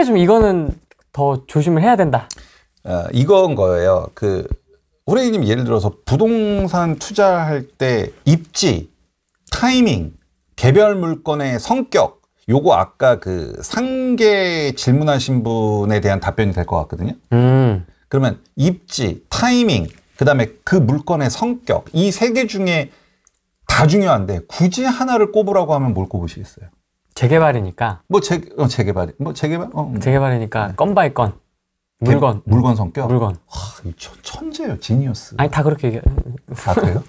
차라리 좀 이거는 더 조심을 해야 된다. 이건 거예요. 호랭이님 예를 들어서 부동산 투자할 때 입지, 타이밍, 개별 물건의 성격, 요거 아까 상계 질문하신 분에 대한 답변이 될 것 같거든요. 그러면 입지, 타이밍, 그 다음에 그 물건의 성격, 이 세 개 중에 다 중요한데 굳이 하나를 꼽으라고 하면 뭘 꼽으시겠어요? 재개발이니까. 재개발? 재개발이니까 건 바이 건. 물건 성격? 물건. 와, 천재예요. 지니어스. 아니, 다 그렇게 얘기해요. 아, 그래요?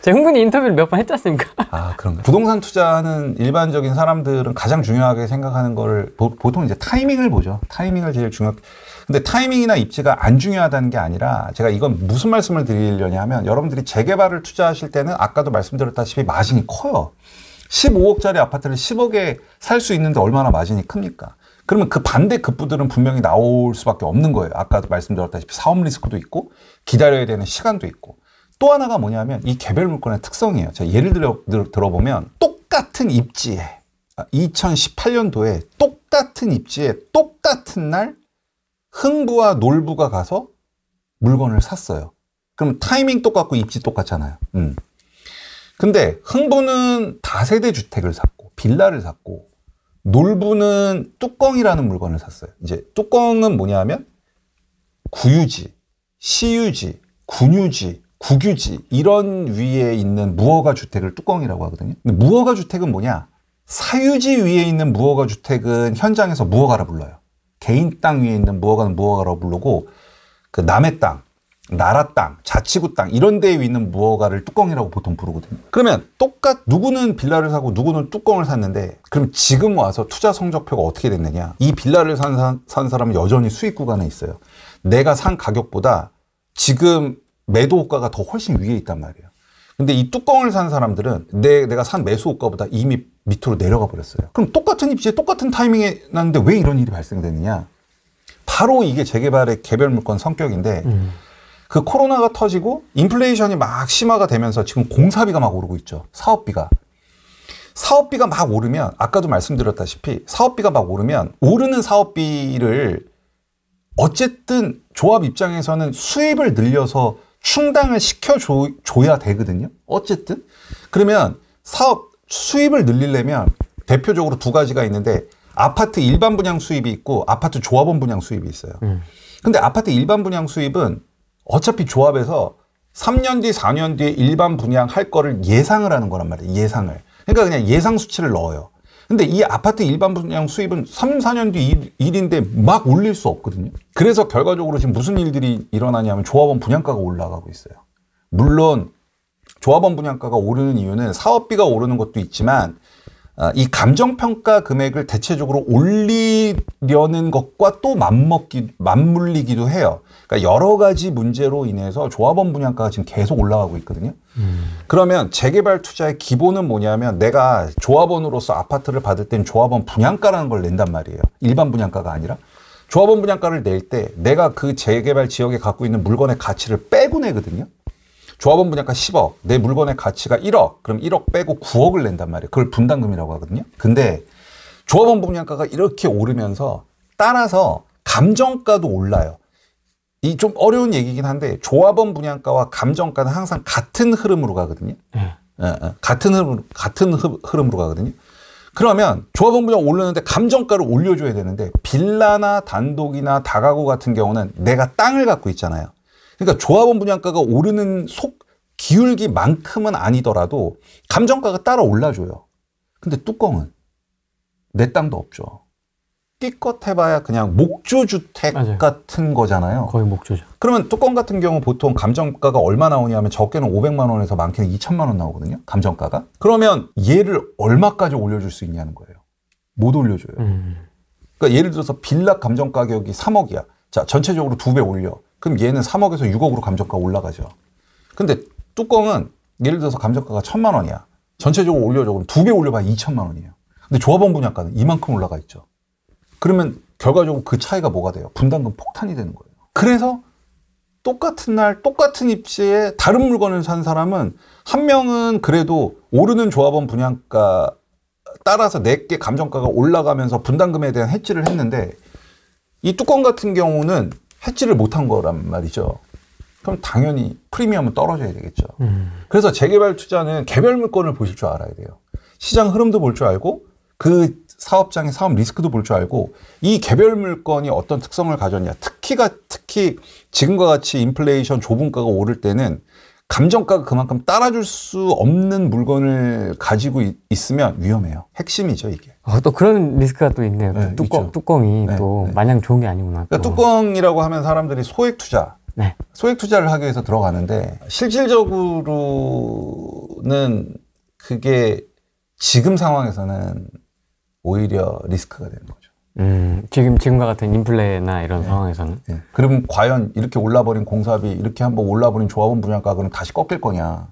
제가 흥분이 인터뷰를 몇 번 했지 않습니까? 아, 그런가요? 부동산 투자하는 일반적인 사람들은 가장 중요하게 생각하는 거를 보통 이제 타이밍을 보죠. 타이밍을 제일 근데 타이밍이나 입지가 안 중요하다는 게 아니라 제가 이건 무슨 말씀을 드리려냐 하면 여러분들이 재개발을 투자하실 때는 아까도 말씀드렸다시피 마진이 커요. 15억짜리 아파트를 10억에 살 수 있는데 얼마나 마진이 큽니까? 그러면 그 반대 급부들은 분명히 나올 수밖에 없는 거예요. 아까도 말씀드렸다시피 사업 리스크도 있고 기다려야 되는 시간도 있고 또 하나가 뭐냐면 이 개별 물건의 특성이에요. 자, 예를 들어보면 똑같은 입지에 2018년도에 똑같은 입지에 똑같은 날 흥부와 놀부가 가서 물건을 샀어요. 그럼 타이밍 똑같고 입지 똑같잖아요. 근데 흥부는 다세대 주택을 샀고 빌라를 샀고 놀부는 뚜껑이라는 물건을 샀어요. 이제 뚜껑은 뭐냐면 구유지, 시유지, 군유지, 국유지 이런 위에 있는 무허가 주택을 뚜껑이라고 하거든요. 근데 무허가 주택은 뭐냐? 사유지 위에 있는 무허가 주택은 현장에서 무허가라 불러요. 개인 땅 위에 있는 무허가는 무허가라고 부르고 남의 땅, 나라 땅, 자치구 땅 이런 데에 있는 무허가를 뚜껑이라고 보통 부르거든요. 그러면 누구는 빌라를 사고 누구는 뚜껑을 샀는데 그럼 지금 와서 투자 성적표가 어떻게 됐느냐? 이 빌라를 산 사람은 여전히 수익 구간에 있어요. 내가 산 가격보다 지금 매도 호가가 더 훨씬 위에 있단 말이에요. 근데 이 뚜껑을 산 사람들은 내가 산 매수 호가보다 이미 밑으로 내려가 버렸어요. 그럼 똑같은 입지에 똑같은 타이밍에 났는데 왜 이런 일이 발생되느냐? 바로 이게 재개발의 개별 물건 성격인데 그 코로나가 터지고 인플레이션이 막 심화가 되면서 지금 공사비가 막 오르고 있죠. 사업비가 막 오르면 아까도 말씀드렸다시피 사업비가 막 오르면 오르는 사업비를 어쨌든 조합 입장에서는 수입을 늘려서 충당을 시켜줘야 되거든요. 어쨌든 그러면 수입을 늘리려면 대표적으로 두 가지가 있는데 아파트 일반 분양 수입이 있고 아파트 조합원 분양 수입이 있어요. 근데 아파트 일반 분양 수입은 어차피 조합에서 3년 뒤, 4년 뒤에 일반 분양할 거를 예상을 하는 거란 말이에요. 예상을. 그러니까 그냥 예상 수치를 넣어요. 근데 이 아파트 일반 분양 수입은 3, 4년 뒤 일인데 막 올릴 수 없거든요. 그래서 결과적으로 지금 무슨 일들이 일어나냐면 조합원 분양가가 올라가고 있어요. 물론 조합원 분양가가 오르는 이유는 사업비가 오르는 것도 있지만 이 감정평가 금액을 대체적으로 올리려는 것과 또 맞물리기도 해요. 그러니까 여러 가지 문제로 인해서 조합원 분양가가 지금 계속 올라가고 있거든요. 그러면 재개발 투자의 기본은 뭐냐면 내가 조합원으로서 아파트를 받을 땐 조합원 분양가라는 걸 낸단 말이에요. 일반 분양가가 아니라. 조합원 분양가를 낼 때 내가 그 재개발 지역에 갖고 있는 물건의 가치를 빼고 내거든요. 조합원 분양가 10억, 내 물건의 가치가 1억, 그럼 1억 빼고 9억을 낸단 말이에요. 그걸 분담금이라고 하거든요. 근데 조합원 분양가가 이렇게 오르면서 따라서 감정가도 올라요. 이 좀 어려운 얘기긴 한데 조합원 분양가와 감정가는 항상 같은 흐름으로 가거든요. 같은 흐름으로 가거든요. 그러면 조합원 분양 오르는데 감정가를 올려줘야 되는데 빌라나 단독이나 다가구 같은 경우는 내가 땅을 갖고 있잖아요. 그러니까 조합원 분양가가 오르는 기울기만큼은 아니더라도 감정가가 따라 올라줘요. 근데 뚜껑은 내 땅도 없죠. 끼껏 해봐야 그냥 목조주택 맞아요. 같은 거잖아요. 거의 목조죠. 그러면 뚜껑 같은 경우 보통 감정가가 얼마 나오냐면 적게는 500만 원에서 많게는 2천만 원 나오거든요. 감정가가. 그러면 얘를 얼마까지 올려줄 수 있냐는 거예요. 못 올려줘요. 그러니까 예를 들어서 빌라 감정 가격이 3억이야. 자, 전체적으로 2배 올려. 그럼 얘는 3억에서 6억으로 감정가 올라가죠. 근데 뚜껑은 예를 들어서 감정가가 1,000만 원이야. 전체적으로 올려줘. 그럼 2배 올려봐야 2천만 원이에요. 근데 조합원 분양가는 이만큼 올라가 있죠. 그러면 결과적으로 그 차이가 뭐가 돼요? 분담금 폭탄이 되는 거예요. 그래서 똑같은 날 똑같은 입지에 다른 물건을 산 사람은 한 명은 그래도 오르는 조합원 분양가 따라서 내게 감정가가 올라가면서 분담금에 대한 해지를 했는데 이 뚜껑 같은 경우는 해지를 못한 거란 말이죠. 그럼 당연히 프리미엄은 떨어져야 되겠죠. 그래서 재개발 투자는 개별 물건을 보실 줄 알아야 돼요. 시장 흐름도 볼 줄 알고 그 사업장의 사업 리스크도 볼 줄 알고 이 개별 물건이 어떤 특성을 가졌냐. 특히 지금과 같이 인플레이션 조분가가 오를 때는 감정가가 그만큼 따라줄 수 없는 물건을 가지고 있으면 위험해요. 핵심이죠, 이게. 또 그런 리스크가 또 있네요. 네, 뚜껑이 네, 또 네. 마냥 좋은 게 아니구나. 그러니까 뚜껑이라고 하면 사람들이 소액 투자, 네. 소액 투자를 하기 위해서 들어가는데 실질적으로는 그게 지금 상황에서는 오히려 리스크가 되는 거죠. 지금과 같은 인플레나 이런 상황에서는. 네. 그럼 과연 이렇게 올라버린 공사비, 이렇게 한번 올라버린 조합원 분양가는 다시 꺾일 거냐?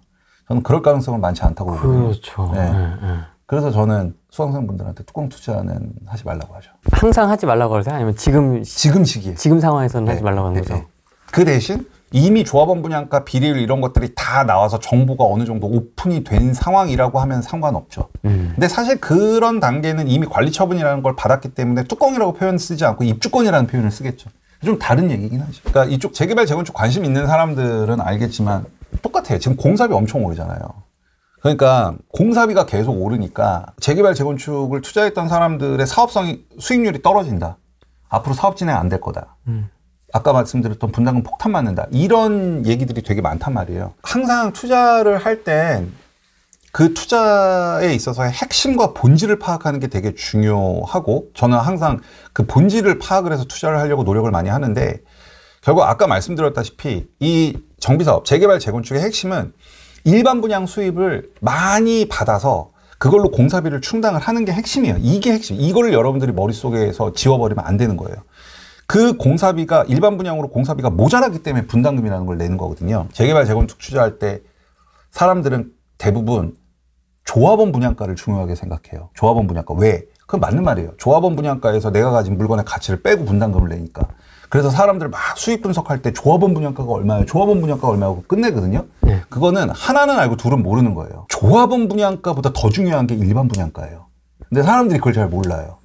저는 그럴 가능성은 많지 않다고 보거든요. 그렇죠. 네. 네, 네. 그래서 저는 수강생분들한테 뚜껑 투자는 하지 말라고 하죠. 항상 하지 말라고 하세요? 아니면 지금 시기에. 지금 상황에서는 네. 하지 말라고 하는 거죠? 네. 그 대신 이미 조합원 분양가 비리율 이런 것들이 다 나와서 정보가 어느 정도 오픈이 된 상황이라고 하면 상관없죠. 근데 사실 그런 단계는 이미 관리 처분이라는 걸 받았기 때문에 뚜껑이라고 표현 쓰지 않고 입주권이라는 표현을 쓰겠죠. 좀 다른 얘기긴 하죠. 그러니까 이쪽 재개발 재건축 관심 있는 사람들은 알겠지만 똑같아요. 지금 공사비 엄청 오르잖아요. 그러니까 공사비가 계속 오르니까 재개발 재건축을 투자했던 사람들의 사업성이 수익률이 떨어진다. 앞으로 사업 진행 안 될 거다. 아까 말씀드렸던 분담금 폭탄 맞는다. 이런 얘기들이 되게 많단 말이에요. 항상 투자를 할 땐 그 투자에 있어서의 핵심과 본질을 파악하는 게 되게 중요하고 저는 항상 그 본질을 파악을 해서 투자를 하려고 노력을 많이 하는데 결국 아까 말씀드렸다시피 이 정비사업, 재개발 재건축의 핵심은 일반 분양 수입을 많이 받아서 그걸로 공사비를 충당을 하는 게 핵심이에요. 이게 핵심. 이거를 여러분들이 머릿속에서 지워버리면 안 되는 거예요. 그 공사비가 일반 분양으로 공사비가 모자라기 때문에 분담금이라는 걸 내는 거거든요. 재개발 재건축 투자할 때 사람들은 대부분 조합원 분양가를 중요하게 생각해요. 조합원 분양가. 왜? 그건 맞는 말이에요. 조합원 분양가에서 내가 가진 물건의 가치를 빼고 분담금을 내니까. 그래서 사람들 막 수익 분석할 때 조합원 분양가가 얼마예요? 조합원 분양가가 얼마고 끝내거든요. 네. 그거는 하나는 알고 둘은 모르는 거예요. 조합원 분양가보다 더 중요한 게 일반 분양가예요. 근데 사람들이 그걸 잘 몰라요.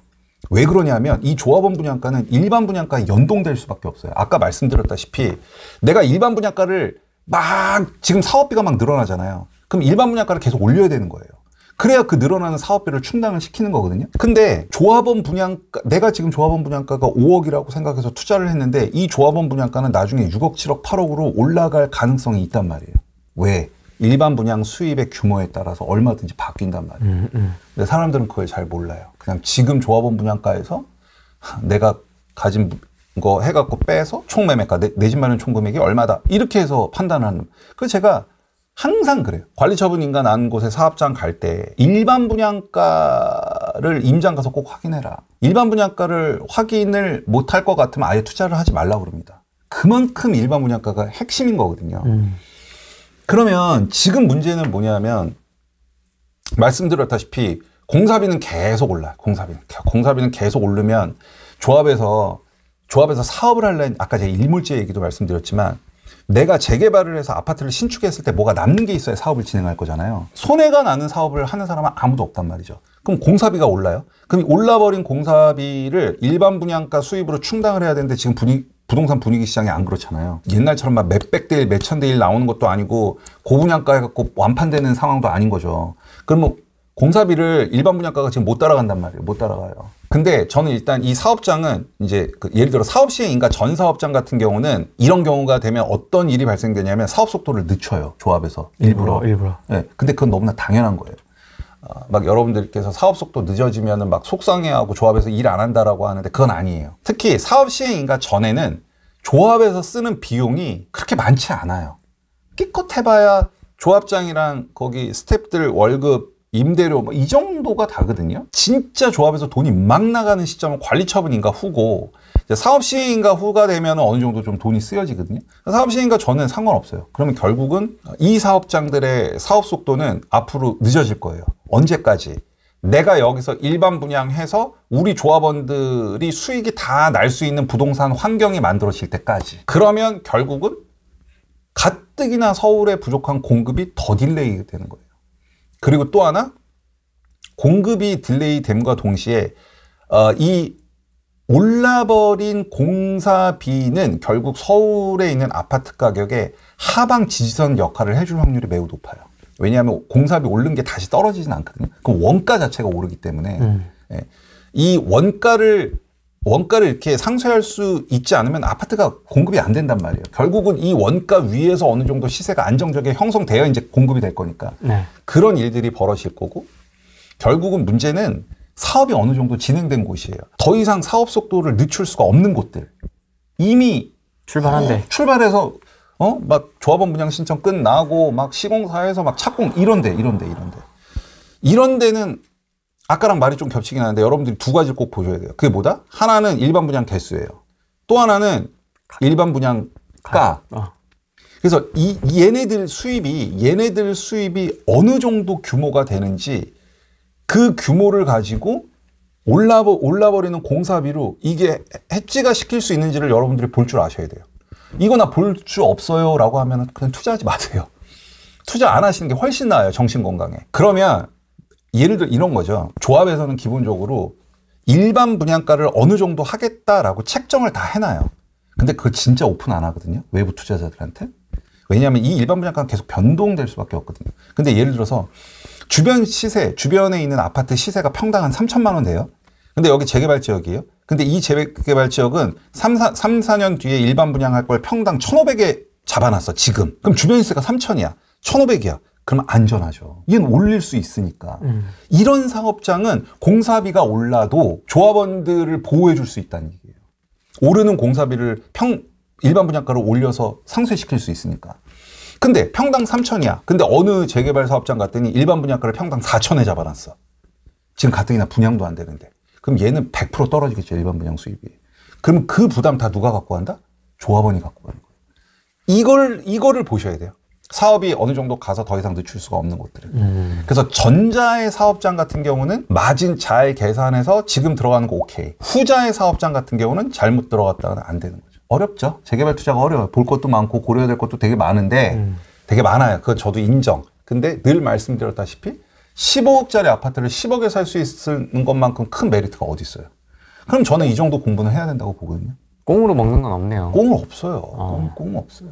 왜 그러냐면 이 조합원 분양가는 일반 분양가에 연동될 수밖에 없어요. 아까 말씀드렸다시피 내가 일반 분양가를 막 지금 사업비가 막 늘어나잖아요. 그럼 일반 분양가를 계속 올려야 되는 거예요. 그래야 그 늘어나는 사업비를 충당을 시키는 거거든요. 근데 조합원 분양가, 내가 지금 조합원 분양가가 5억이라고 생각해서 투자를 했는데 이 조합원 분양가는 나중에 6억, 7억, 8억으로 올라갈 가능성이 있단 말이에요. 왜? 일반 분양 수입의 규모에 따라서 얼마든지 바뀐단 말이에요. 근데 사람들은 그걸 잘 몰라요. 그냥 지금 조합원 분양가에서 내가 가진 거 해갖고 빼서 총 매매가 내 집 마련 총 금액이 얼마다 이렇게 해서 판단하는. 그래서 제가 항상 그래요. 관리처분인가 난 곳에 사업장 갈 때 일반 분양가를 임장 가서 꼭 확인해라. 일반 분양가를 확인을 못할 것 같으면 아예 투자를 하지 말라고 그럽니다. 그만큼 일반 분양가가 핵심인 거거든요. 그러면 지금 문제는 뭐냐면 말씀드렸다시피 공사비는 계속 올라요. 공사비는 계속 오르면 조합에서 사업을 하려는 아까 제가 일몰제 얘기도 말씀드렸지만 내가 재개발을 해서 아파트를 신축했을 때 뭐가 남는 게 있어야 사업을 진행할 거잖아요. 손해가 나는 사업을 하는 사람은 아무도 없단 말이죠. 그럼 공사비가 올라요. 그럼 올라버린 공사비를 일반 분양가 수입으로 충당을 해야 되는데 지금 부동산 분위기 시장이 안 그렇잖아요. 옛날처럼 막 몇백 대 일, 몇천 대 일 나오는 것도 아니고 고분양가 해갖고 완판되는 상황도 아닌 거죠. 그러면 공사비를 일반 분양가가 지금 못 따라간단 말이에요. 못 따라가요. 근데 저는 일단 이 사업장은 이제 예를 들어 사업시행인가 전 사업장 같은 경우는 이런 경우가 되면 어떤 일이 발생되냐면 사업 속도를 늦춰요. 조합에서. 일부러. 네. 근데 그건 너무나 당연한 거예요. 막 여러분들께서 사업 속도 늦어지면은 막 속상해하고 조합에서 일 안 한다라고 하는데 그건 아니에요. 특히 사업 시행인가 전에는 조합에서 쓰는 비용이 그렇게 많지 않아요. 끼껏 해봐야 조합장이랑 거기 스태프들 월급, 임대료 뭐 이 정도가 다거든요. 진짜 조합에서 돈이 막 나가는 시점은 관리처분인가 후고 사업 시행인가 후가 되면 어느 정도 좀 돈이 쓰여지거든요. 사업 시행인가 전엔 상관없어요. 그러면 결국은 이 사업장들의 사업 속도는 앞으로 늦어질 거예요. 언제까지? 내가 여기서 일반 분양해서 우리 조합원들이 수익이 다 날 수 있는 부동산 환경이 만들어질 때까지. 그러면 결국은 가뜩이나 서울에 부족한 공급이 더 딜레이 되는 거예요. 그리고 또 하나 공급이 딜레이 됨과 동시에 이 올라버린 공사비는 결국 서울에 있는 아파트 가격에 하방 지지선 역할을 해줄 확률이 매우 높아요. 왜냐하면 공사비 오른 게 다시 떨어지진 않거든요. 그 원가 자체가 오르기 때문에 예. 이 원가를 이렇게 상쇄할 수 있지 않으면 아파트가 공급이 안 된단 말이에요. 결국은 이 원가 위에서 어느 정도 시세가 안정적에 형성되어 이제 공급이 될 거니까 네. 그런 일들이 벌어질 거고 결국은 문제는 사업이 어느 정도 진행된 곳이에요. 더 이상 사업 속도를 늦출 수가 없는 곳들. 이미 출발한데 출발해서 막 조합원 분양 신청 끝나고 막 시공사에서 막 착공 이런 데는 아까랑 말이 좀 겹치긴 하는데 여러분들이 두 가지를 꼭 보셔야 돼요. 그게 뭐다? 하나는 일반 분양 개수예요. 또 하나는 일반 분양가. 그래서 얘네들 수입이 어느 정도 규모가 되는지 그 규모를 가지고 올라버리는 공사비로 이게 해지가 시킬 수 있는지를 여러분들이 볼 줄 아셔야 돼요. 이거 나 볼 줄 없어요 라고 하면 그냥 투자하지 마세요. 투자 안 하시는 게 훨씬 나아요. 정신건강에. 그러면 예를 들어 이런 거죠. 조합에서는 기본적으로 일반 분양가를 어느 정도 하겠다라고 책정을 다 해놔요. 근데 그걸 진짜 오픈 안 하거든요. 외부 투자자들한테. 왜냐하면 이 일반 분양가는 계속 변동될 수밖에 없거든요. 근데 예를 들어서 주변에 있는 아파트 시세가 평당 한 3천만 원 돼요. 근데 여기 재개발 지역이에요. 근데 이 재개발 지역은 3, 4년 뒤에 일반 분양할 걸 평당 1,500에 잡아놨어, 지금. 그럼 주변 시세가 3천이야. 1,500이야. 그러면 안전하죠. 얘는 올릴 수 있으니까. 이런 사업장은 공사비가 올라도 조합원들을 보호해 줄 수 있다는 얘기예요. 오르는 공사비를 일반 분양가를 올려서 상쇄시킬 수 있으니까. 근데 평당 3천이야. 근데 어느 재개발 사업장 갔더니 일반 분양가를 평당 4천에 잡아놨어. 지금 가뜩이나 분양도 안 되는데. 그럼 얘는 100% 떨어지겠죠. 일반 분양 수입이. 그럼 그 부담 다 누가 갖고 간다? 조합원이 갖고 가는 거예요. 이거를 보셔야 돼요. 사업이 어느 정도 가서 더 이상 늦출 수가 없는 곳들은. 그래서 전자의 사업장 같은 경우는 마진 잘 계산해서 지금 들어가는 거 오케이. 후자의 사업장 같은 경우는 잘못 들어갔다가는 안 되는 거죠. 어렵죠. 재개발 투자가 어려워요. 볼 것도 많고 고려해야 될 것도 되게 많은데 되게 많아요. 그건 저도 인정. 근데 늘 말씀드렸다시피 15억짜리 아파트를 10억에 살 수 있는 것만큼 큰 메리트가 어디 있어요. 그럼 저는 이 정도 공부는 해야 된다고 보거든요. 꽁으로 먹는 건 없네요. 꽁은 없어요. 꽁은 없어요.